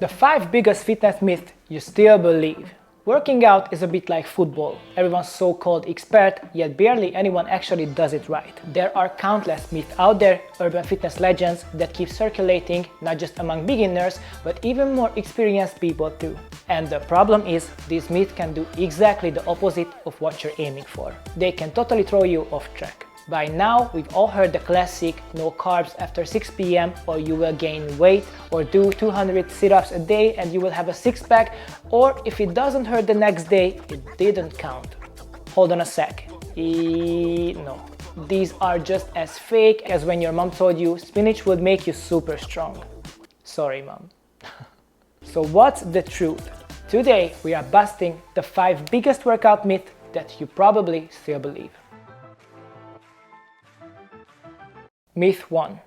The 5 biggest fitness myths you still believe. Working out is a bit like football. Everyone's so-called expert, yet barely anyone actually does it right. There are countless myths out there, urban fitness legends that keep circulating, not just among beginners, but even more experienced people too. And the problem is, these myths can do exactly the opposite of what you're aiming for. They can totally throw you off track. By now, we've all heard the classic no carbs after 6 p.m. or you will gain weight, or do 200 sit-ups a day and you will have a six-pack, or if it doesn't hurt the next day, it didn't count. Hold on a sec. No. These are just as fake as when your mom told you spinach would make you super strong. Sorry, mom. So what's the truth? Today, we are busting the 5 biggest workout myths that you probably still believe. Myth 1.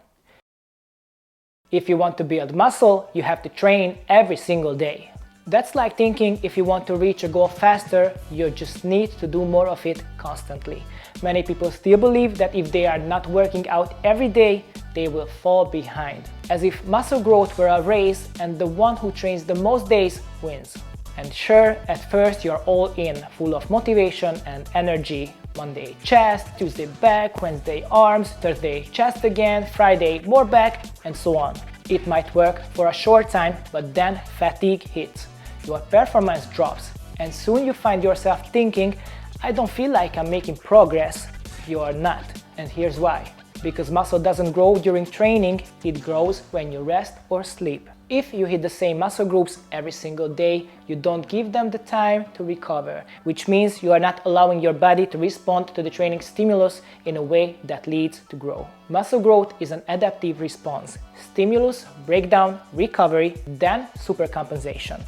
If you want to build muscle, you have to train every single day. That's like thinking if you want to reach a goal faster, you just need to do more of it constantly. Many people still believe that if they are not working out every day, they will fall behind. As if muscle growth were a race and the one who trains the most days wins. And sure, at first you're all in, full of motivation and energy. Monday chest, Tuesday back, Wednesday arms, Thursday chest again, Friday more back, and so on. It might work for a short time, but then fatigue hits. Your performance drops, and soon you find yourself thinking, I don't feel like I'm making progress. You are not, and here's why. Because muscle doesn't grow during training, it grows when you rest or sleep. If you hit the same muscle groups every single day, you don't give them the time to recover, which means you are not allowing your body to respond to the training stimulus in a way that leads to growth. Muscle growth is an adaptive response. Stimulus, breakdown, recovery, then supercompensation.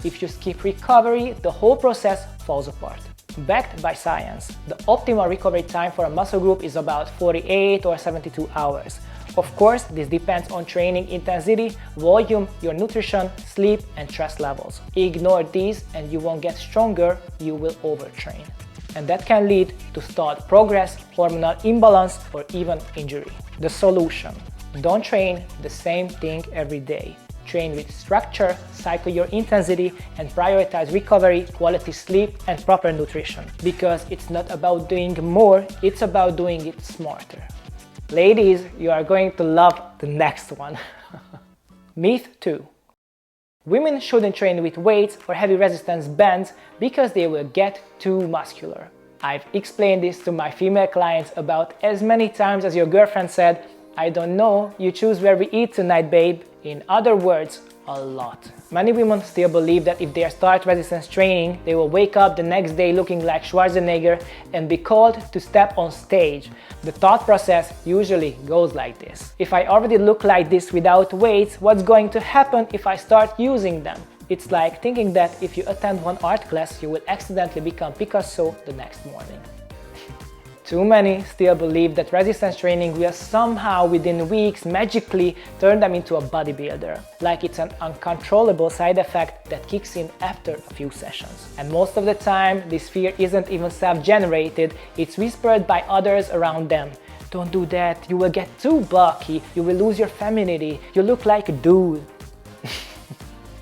If you skip recovery, the whole process falls apart. Backed by science, the optimal recovery time for a muscle group is about 48 or 72 hours. Of course, this depends on training intensity, volume, your nutrition, sleep, and stress levels. Ignore these and you won't get stronger, you will overtrain. And that can lead to stalled progress, hormonal imbalance, or even injury. The solution: don't train the same thing every day. Train with structure, cycle your intensity, and prioritize recovery, quality sleep, and proper nutrition. Because it's not about doing more, it's about doing it smarter. Ladies, you are going to love the next one. Myth 2. Women shouldn't train with weights or heavy resistance bands because they will get too muscular. I've explained this to my female clients about as many times as your girlfriend said, I don't know, you choose where we eat tonight, babe. In other words, a lot. Many women still believe that if they start resistance training, they will wake up the next day looking like Schwarzenegger and be called to step on stage. The thought process usually goes like this. If I already look like this without weights, what's going to happen if I start using them? It's like thinking that if you attend one art class, you will accidentally become Picasso the next morning. Too many still believe that resistance training will somehow within weeks magically turn them into a bodybuilder, like it's an uncontrollable side effect that kicks in after a few sessions. And most of the time, this fear isn't even self-generated, it's whispered by others around them. Don't do that, you will get too bulky, you will lose your femininity, you look like a dude.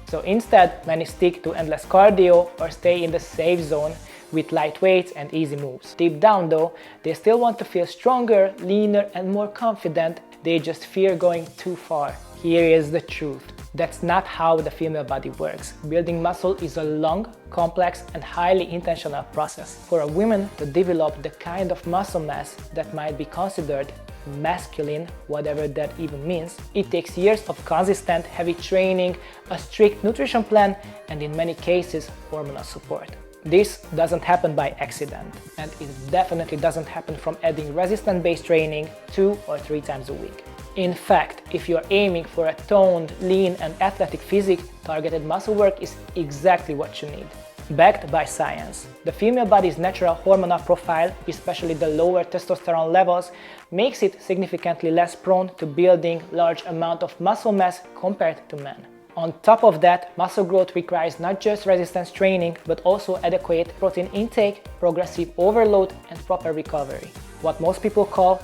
So instead, many stick to endless cardio or stay in the safe zone with light weights and easy moves. Deep down though, they still want to feel stronger, leaner, and more confident. They just fear going too far. Here is the truth. That's not how the female body works. Building muscle is a long, complex, and highly intentional process. For a woman to develop the kind of muscle mass that might be considered masculine, whatever that even means, it takes years of consistent, heavy training, a strict nutrition plan, and in many cases, hormonal support. This doesn't happen by accident, and it definitely doesn't happen from adding resistance-based training 2 or 3 times a week. In fact, if you're aiming for a toned, lean, and athletic physique, targeted muscle work is exactly what you need. Backed by science. The female body's natural hormonal profile, especially the lower testosterone levels, makes it significantly less prone to building large amounts of muscle mass compared to men. On top of that, muscle growth requires not just resistance training, but also adequate protein intake, progressive overload, and proper recovery. What most people call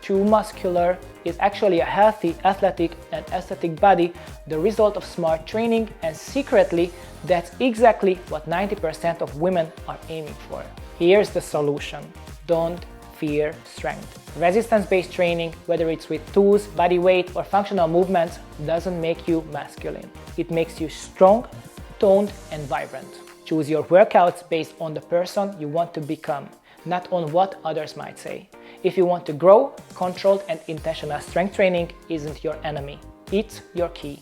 too muscular is actually a healthy, athletic and aesthetic body, the result of smart training, and secretly, that's exactly what 90% of women are aiming for. Here's the solution. Don't fear strength. Resistance-based training, whether it's with tools, body weight or functional movements, doesn't make you masculine. It makes you strong, toned and vibrant. Choose your workouts based on the person you want to become, not on what others might say. If you want to grow, controlled and intentional strength training isn't your enemy. It's your key.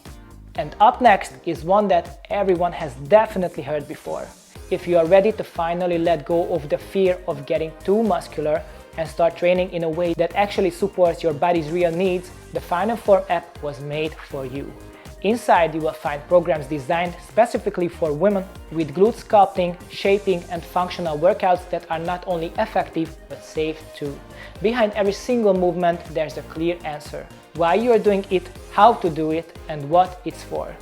And up next is one that everyone has definitely heard before. If you are ready to finally let go of the fear of getting too muscular and start training in a way that actually supports your body's real needs, the Final Form app was made for you. Inside, you will find programs designed specifically for women with glute sculpting, shaping and functional workouts that are not only effective but safe too. Behind every single movement, there's a clear answer. Why you are doing it, how to do it and what it's for.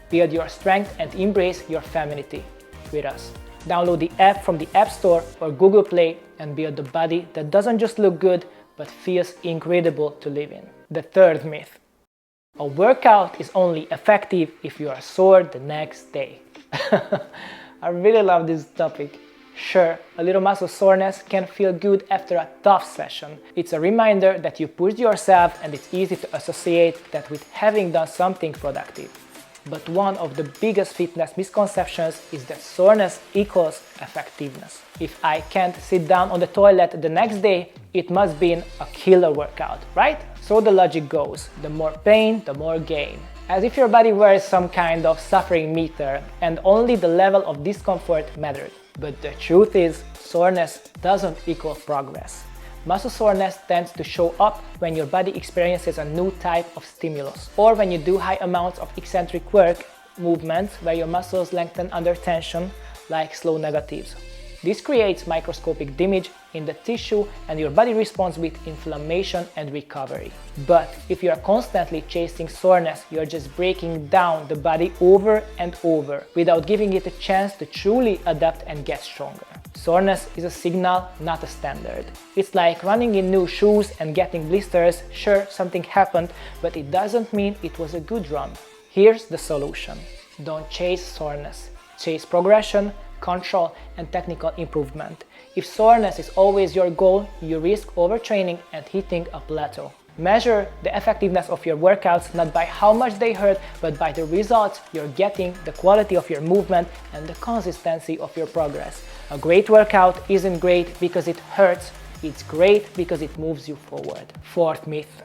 Build your strength and embrace your femininity with us. Download the app from the App Store or Google Play and build a body that doesn't just look good but feels incredible to live in. The third myth. A workout is only effective if you are sore the next day. I really love this topic. Sure, a little muscle soreness can feel good after a tough session. It's a reminder that you pushed yourself and it's easy to associate that with having done something productive. But one of the biggest fitness misconceptions is that soreness equals effectiveness. If I can't sit down on the toilet the next day, it must be a killer workout, right? So the logic goes, the more pain, the more gain. As if your body wears some kind of suffering meter and only the level of discomfort mattered. But the truth is, soreness doesn't equal progress. Muscle soreness tends to show up when your body experiences a new type of stimulus, or when you do high amounts of eccentric work movements where your muscles lengthen under tension, like slow negatives. This creates microscopic damage in the tissue and your body responds with inflammation and recovery. But if you are constantly chasing soreness, you are just breaking down the body over and over without giving it a chance to truly adapt and get stronger. Soreness is a signal, not a standard. It's like running in new shoes and getting blisters. Sure, something happened, but it doesn't mean it was a good run. Here's the solution. Don't chase soreness. Chase progression, control and technical improvement. If soreness is always your goal, you risk overtraining and hitting a plateau. Measure the effectiveness of your workouts not by how much they hurt, but by the results you're getting, the quality of your movement and the consistency of your progress. A great workout isn't great because it hurts, it's great because it moves you forward. Fourth myth.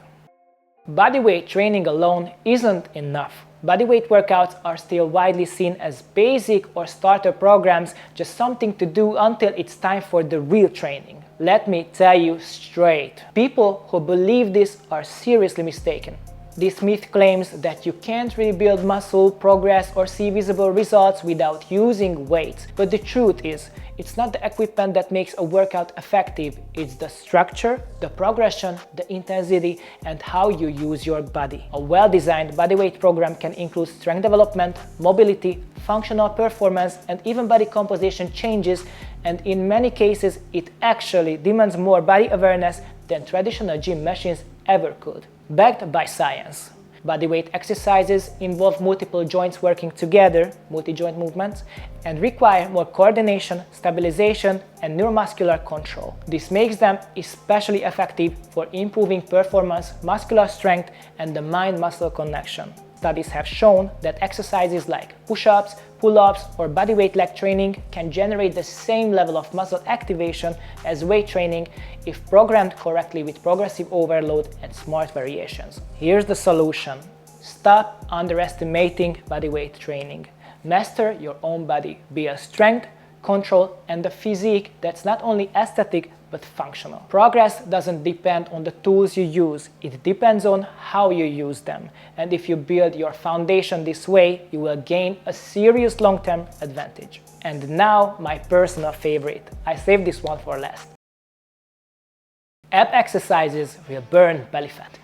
Bodyweight training alone isn't enough. Bodyweight workouts are still widely seen as basic or starter programs, just something to do until it's time for the real training. Let me tell you straight, people who believe this are seriously mistaken. This myth claims that you can't really build muscle, progress or see visible results without using weights. But the truth is, it's not the equipment that makes a workout effective, it's the structure, the progression, the intensity and how you use your body. A well-designed bodyweight program can include strength development, mobility, functional performance and even body composition changes, and in many cases it actually demands more body awareness than traditional gym machines ever could. Backed by science. Bodyweight exercises involve multiple joints working together, multi-joint movements, and require more coordination, stabilization, and neuromuscular control. This makes them especially effective for improving performance, muscular strength, and the mind-muscle connection. Studies have shown that exercises like push-ups, pull-ups, or bodyweight leg training can generate the same level of muscle activation as weight training if programmed correctly with progressive overload and smart variations. Here's the solution. Stop underestimating bodyweight training. Master your own body. Build strength, control, and a physique that's not only aesthetic but functional. Progress doesn't depend on the tools you use, it depends on how you use them. And if you build your foundation this way, you will gain a serious long-term advantage. And now, my personal favorite. I saved this one for last. Ab exercises will burn belly fat.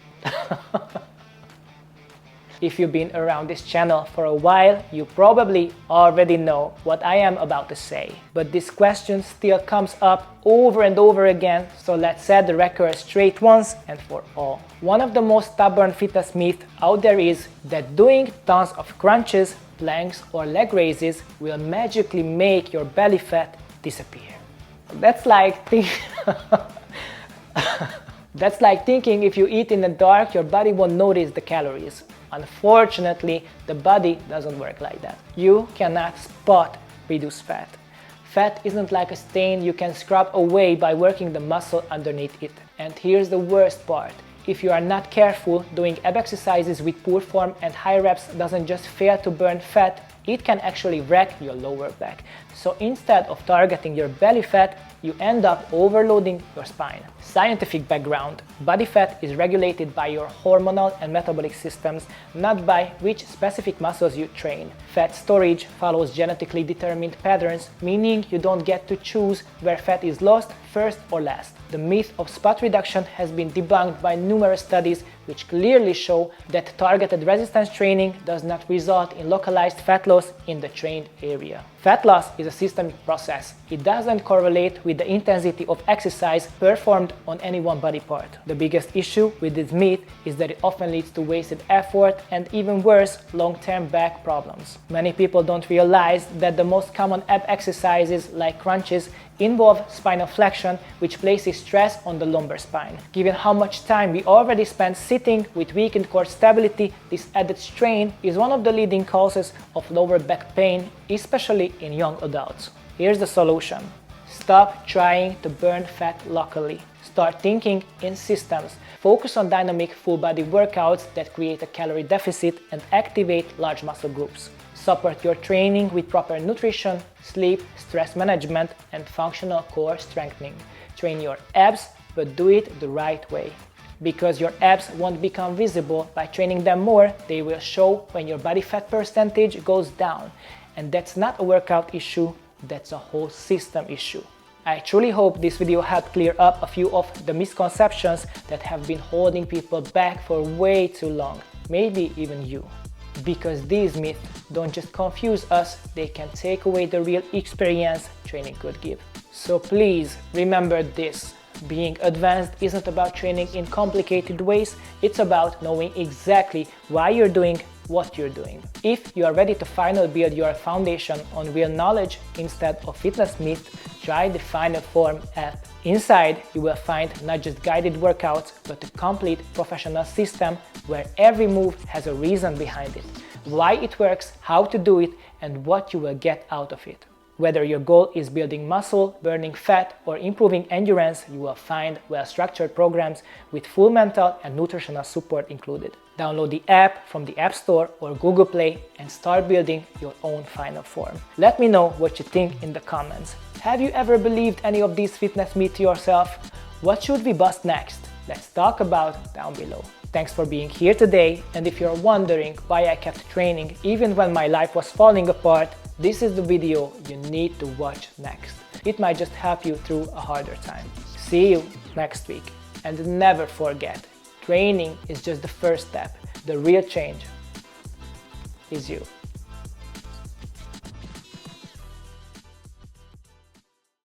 If you've been around this channel for a while, you probably already know what I am about to say. But this question still comes up over and over again, so let's set the record straight once and for all. One of the most stubborn fitness myths out there is that doing tons of crunches, planks or leg raises will magically make your belly fat disappear. That's like That's like thinking if you eat in the dark, your body won't notice the calories. Unfortunately, the body doesn't work like that. You cannot spot reduced fat. Fat isn't like a stain you can scrub away by working the muscle underneath it. And here's the worst part. If you are not careful, doing ab exercises with poor form and high reps doesn't just fail to burn fat, it can actually wreck your lower back. So instead of targeting your belly fat, you end up overloading your spine. Scientific background. Body fat is regulated by your hormonal and metabolic systems, not by which specific muscles you train. Fat storage follows genetically determined patterns, meaning you don't get to choose where fat is lost first or last. The myth of spot reduction has been debunked by numerous studies which clearly show that targeted resistance training does not result in localized fat loss in the trained area. Fat loss is a systemic process. It doesn't correlate with the intensity of exercise performed on any one body part. The biggest issue with this myth is that it often leads to wasted effort and, even worse, long-term back problems. Many people don't realize that the most common ab exercises like crunches involve spinal flexion, which places stress on the lumbar spine. Given how much time we already spend sitting with weakened core stability, this added strain is one of the leading causes of lower back pain, especially in young adults. Here's the solution. Stop trying to burn fat locally. Start thinking in systems. Focus on dynamic full body workouts that create a calorie deficit and activate large muscle groups. Support your training with proper nutrition, sleep, stress management, and functional core strengthening. Train your abs, but do it the right way. Because your abs won't become visible by training them more, they will show when your body fat percentage goes down. And that's not a workout issue, that's a whole system issue. I truly hope this video helped clear up a few of the misconceptions that have been holding people back for way too long, maybe even you. Because these myths don't just confuse us, they can take away the real experience training could give. So please remember this. Being advanced isn't about training in complicated ways, it's about knowing exactly why you're doing what you're doing. If you are ready to finally build your foundation on real knowledge instead of fitness myths, try the Final Form app. Inside, you will find not just guided workouts, but a complete professional system where every move has a reason behind it, why it works, how to do it, and what you will get out of it. Whether your goal is building muscle, burning fat, or improving endurance, you will find well-structured programs with full mental and nutritional support included. Download the app from the App Store or Google Play and start building your own Final Form. Let me know what you think in the comments. Have you ever believed any of these fitness myths yourself? What should we bust next? Let's talk about down below. Thanks for being here today, and if you're wondering why I kept training even when my life was falling apart, this is the video you need to watch next. It might just help you through a harder time. See you next week. And never forget, training is just the first step. The real change is you.